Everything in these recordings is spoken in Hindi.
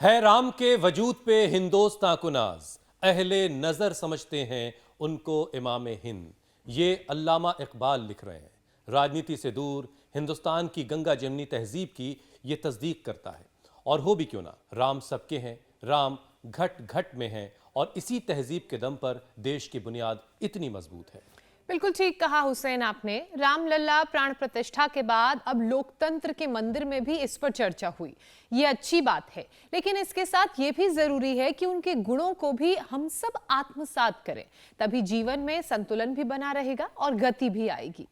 है राम के वजूद पे हिंदोस्तां को नाज, अहले नजर समझते हैं उनको इमाम हिंद। ये अल्लामा इकबाल लिख रहे हैं। राजनीति से दूर हिंदुस्तान की गंगा जमनी तहजीब की ये तस्दीक करता है। और हो भी क्यों ना, राम सबके हैं, राम घट घट में हैं, और इसी तहजीब के दम पर देश की बुनियाद इतनी मजबूत है। बिल्कुल ठीक कहा हुसैन आपने। रामलला प्राण प्रतिष्ठा के बाद अब लोकतंत्र के मंदिर में भी इस पर चर्चा हुई। ये अच्छी बात है, लेकिन इसके साथ ये भी जरूरी है कि उनके गुणों को भी हम सब आत्मसात करें, तभी जीवन में संतुलन भी बना रहेगा और गति भी आएगी।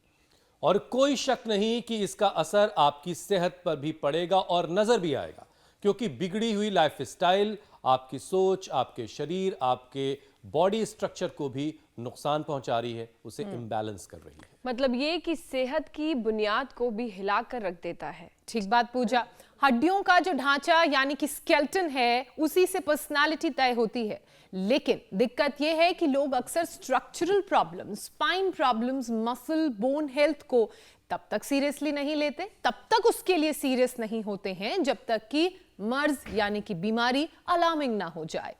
और कोई शक नहीं कि इसका असर आपकी सेहत पर भी पड़ेगा और नजर भी आएगा, क्योंकि बिगड़ी हुई लाइफस्टाइल आपकी सोच, आपके शरीर, आपके बॉडी स्ट्रक्चर को भी नुकसान पहुंचा रही है, उसे इम्बैलेंस कर रही है। मतलब ये कि सेहत की बुनियाद को भी हिलाकर रख देता है। ठीक बात पूजा। हड्डियों का जो ढांचा यानी कि स्केलेटन है, उसी से पर्सनालिटी तय होती है। लेकिन दिक्कत यह है कि लोग अक्सर structural problems, spine problems, muscle, bone health को तब तक सीरियसली नहीं लेते, तब तक उसके लिए सीरियस नहीं होते हैं जब तक कि मर्ज यानी कि बीमारी अलार्मिंग ना हो जाए।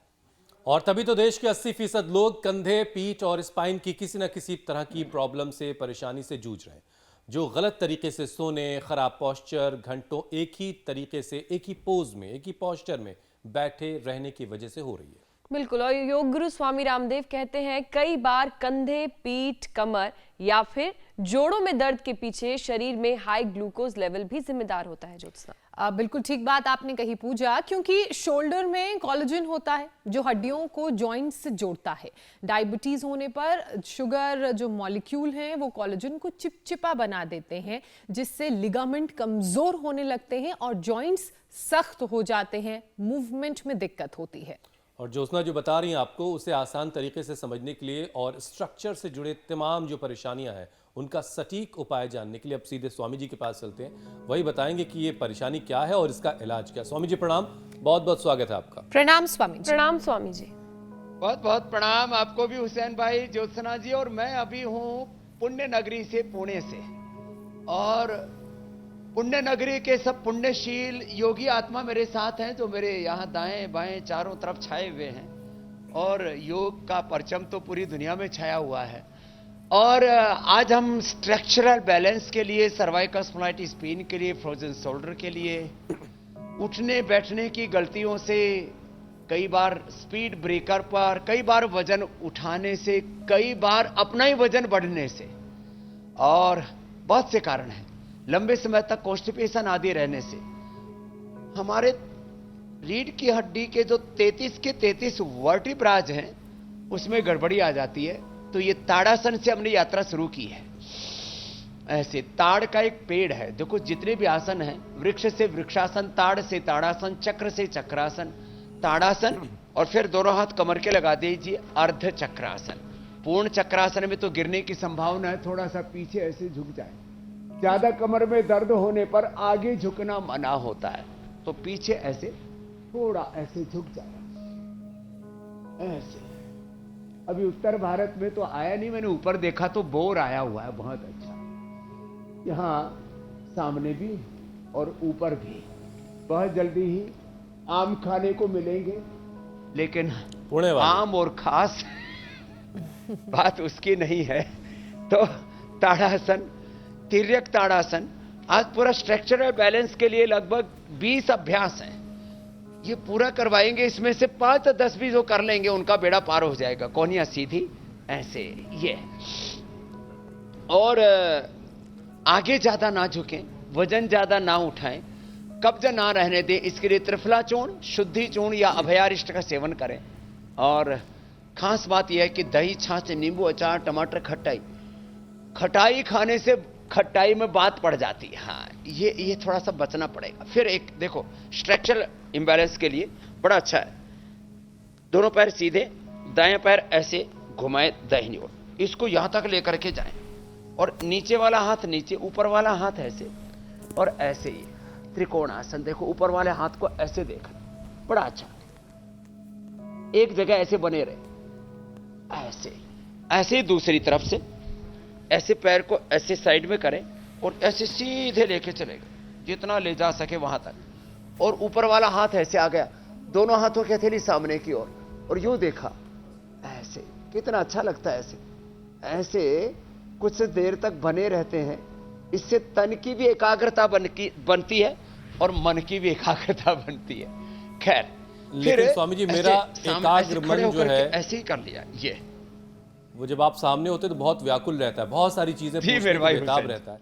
और तभी तो देश के 80% लोग कंधे, पीठ और स्पाइन की किसी न किसी तरह की प्रॉब्लम से, परेशानी से जूझ रहे हैं, जो गलत तरीके से सोने, खराब पोस्चर, घंटों एक ही तरीके से, एक ही पोज में, एक ही पोस्चर में बैठे रहने की वजह से हो रही है। बिल्कुल। और योग गुरु स्वामी रामदेव कहते हैं कई बार कंधे, पीठ, कमर या फिर जोड़ों में दर्द के पीछे शरीर में हाई ग्लूकोज लेवल भी जिम्मेदार होता है। ज्योत्सना, बिल्कुल ठीक बात आपने कही पूजा, क्योंकि शोल्डर में कोलेजन होता है जो हड्डियों को जॉइंट्स से जोड़ता है। डायबिटीज होने पर शुगर जो मॉलिक्यूल हैं वो कोलेजन को चिपचिपा बना देते हैं, जिससे लिगामेंट कमजोर होने लगते हैं और जॉइंट्स सख्त हो जाते हैं, मूवमेंट में दिक्कत होती है। और ज्योत्सना जो बता रही हैं आपको, उसे आसान तरीके से समझने के लिए और स्ट्रक्चर से जुड़े तमाम जो परेशानियां हैं उनका सटीक उपाय जानने के लिए अब सीधे स्वामी जी के पास चलते हैं। वही बताएंगे कि ये परेशानी क्या है और इसका इलाज क्या। स्वामी जी प्रणाम, बहुत बहुत स्वागत है आपका। प्रणाम स्वामी जी। प्रणाम स्वामी जी। बहुत बहुत प्रणाम आपको भी हुसैन भाई, ज्योत्सना जी। और मैं अभी हूँ पुण्य नगरी से, पुणे से। और पुण्य नगरी के सब पुण्यशील योगी आत्मा मेरे साथ हैं, जो मेरे यहाँ दाएं बाएं चारों तरफ छाए हुए हैं। और योग का परचम तो पूरी दुनिया में छाया हुआ है। और आज हम स्ट्रक्चरल बैलेंस के लिए, सर्वाइकल स्पॉन्डिलाइटिस पेन के लिए, फ्रोजन शोल्डर के लिए, उठने बैठने की गलतियों से, कई बार स्पीड ब्रेकर पर, कई बार वजन उठाने से, कई बार अपना ही वजन बढ़ने से, और बहुत से कारण हैं, लंबे समय तक कॉन्स्टिपेशन आदि रहने से, हमारे रीढ़ की हड्डी के जो 33 के 33 वर्टिब्राज हैं उसमें गड़बड़ी आ जाती है। तो ये ताड़ासन से हमने यात्रा शुरू की है। ऐसे ताड़ का एक पेड़ है, देखो जितने भी आसन हैं, वृक्ष से वृक्षासन, ताड़ से ताड़ासन, चक्र से चक्रासन, ताड़ासन, और फिर दोनों हाथ कमर के लगा दीजिए, अर्ध चक्रासन। पूर्ण चक्रासन में तो गिरने की संभावना है, थोड़ा सा पीछे ऐसे झुक जाए। ज्यादा कमर में दर्द होने पर आगे झुकना मना होता है, तो पीछे ऐसे थोड़ा ऐसे झुक जाए, ऐसे। अभी उत्तर भारत में तो आया नहीं, मैंने ऊपर देखा तो बोर आया हुआ है, बहुत अच्छा। यहाँ सामने भी और ऊपर भी बहुत जल्दी ही आम खाने को मिलेंगे, लेकिन आम और खास बात उसकी नहीं है। तो ताड़ासन, तिर्यक ताड़ासन, आज पूरा स्ट्रक्चरल बैलेंस के लिए लगभग 20 अभ्यास हैं। ये पूरा करवाएंगे, इसमें से 5 या 10 भी जो कर लेंगे उनका बेड़ा पार हो जाएगा। कोहनियां सीधी ऐसे, ये। और आगे ज्यादा ना झुकें, वजन ज्यादा ना उठाएं, कब्ज ना रहने दें, इसके लिए त्रिफला चूर्ण, शुद्धि चूर्ण या अभयारिष्ट का सेवन करें। और खास बात यह है कि दही, छाछ, नींबू, अचार, टमाटर, खटाई खाने से खट्टाई में बात पड़ जाती है। हाँ, ये थोड़ा सा बचना पड़ेगा। फिर एक देखो, स्ट्रक्चरल इंबैलेंस के लिए बड़ा अच्छा है, दोनों पैर सीधे, दायां पैर ऐसे घुमाए दाहिनी ओर, इसको यहां तक लेकर के जाएं, और नीचे वाला हाथ नीचे, ऊपर वाला हाथ ऐसे, और ऐसे ही त्रिकोणासन। देखो ऊपर वाले हाथ को ऐसे देखना, बड़ा अच्छा, एक जगह ऐसे बने रहे, ऐसे ऐसे। दूसरी तरफ से ऐसे पैर को ऐसे साइड में करें और ऐसे सीधे लेके चलेगा, जितना ले जा सके वहां तक। और ऊपर वाला हाथ ऐसे आ गया, दोनों हाथों की हथेली सामने की ओर और यूं देखा, ऐसे कितना अच्छा लगता है। ऐसे ऐसे कुछ देर तक बने रहते हैं। इससे तन की भी एकाग्रता बनती है और मन की भी एकाग्रता बनती है। खैर, लेकिन स्वामी जी, मेरा एकाग्र मन जो है ऐसे ही कर लिया। ये वो जब आप सामने होते तो बहुत व्याकुल रहता है, बहुत सारी चीजें जी, पूछने मेरे को भाई बेताब हुसैन। रहता है।